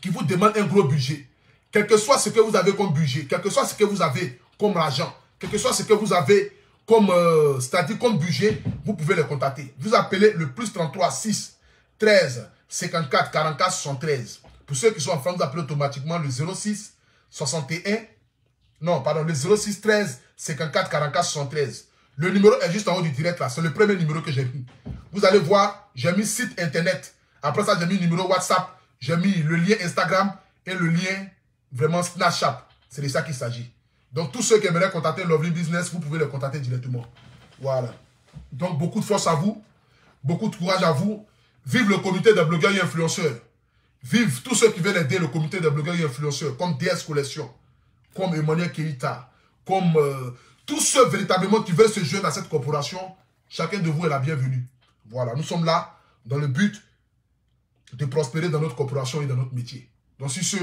qui vous demande un gros budget. Quel que soit ce que vous avez comme budget, quel que soit ce que vous avez comme argent, quel que soit ce que vous avez comme, c'est-à-dire comme budget, vous pouvez les contacter. Vous appelez le plus 33 6 13 54 44 73. Pour ceux qui sont en France, vous appelez automatiquement le 06 61. Non, pardon, le 06 13 54 44 73. Le numéro est juste en haut du direct là. C'est le premier numéro que j'ai mis. Vous allez voir, j'ai mis site internet. Après ça, j'ai mis le numéro WhatsApp. J'ai mis le lien Instagram et le lien vraiment Snapchat. C'est de ça qu'il s'agit. Donc, tous ceux qui aimeraient contacter Loveline Business, vous pouvez les contacter directement. Voilà. Donc, beaucoup de force à vous. Beaucoup de courage à vous. Vive le comité des blogueurs et influenceurs. Vive tous ceux qui veulent aider le comité des blogueurs et influenceurs, comme DS Collection, comme Emmanuel Keita, comme tous ceux véritablement qui veulent se joindre à cette corporation. Chacun de vous est la bienvenue. Voilà, nous sommes là dans le but de prospérer dans notre corporation et dans notre métier. Donc, sur ce,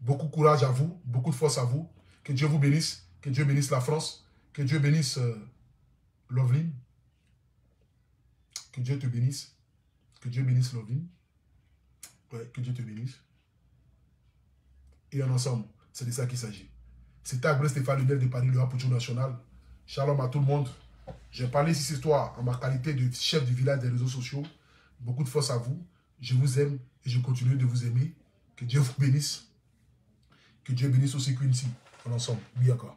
beaucoup de courage à vous, beaucoup de force à vous. Que Dieu vous bénisse, que Dieu bénisse la France, que Dieu bénisse Loveline. Que Dieu te bénisse. Que Dieu bénisse Loveline. Ouais, que Dieu te bénisse. Et en ensemble, c'est de ça qu'il s'agit. C'était Abré Stéphane Lebel de Paris, le Apoucho National. Shalom à tout le monde. J'ai parlé ici ce soir en ma qualité de chef du village des réseaux sociaux. Beaucoup de force à vous. Je vous aime et je continue de vous aimer. Que Dieu vous bénisse. Que Dieu bénisse aussi Quincy. En ensemble. Oui, encore.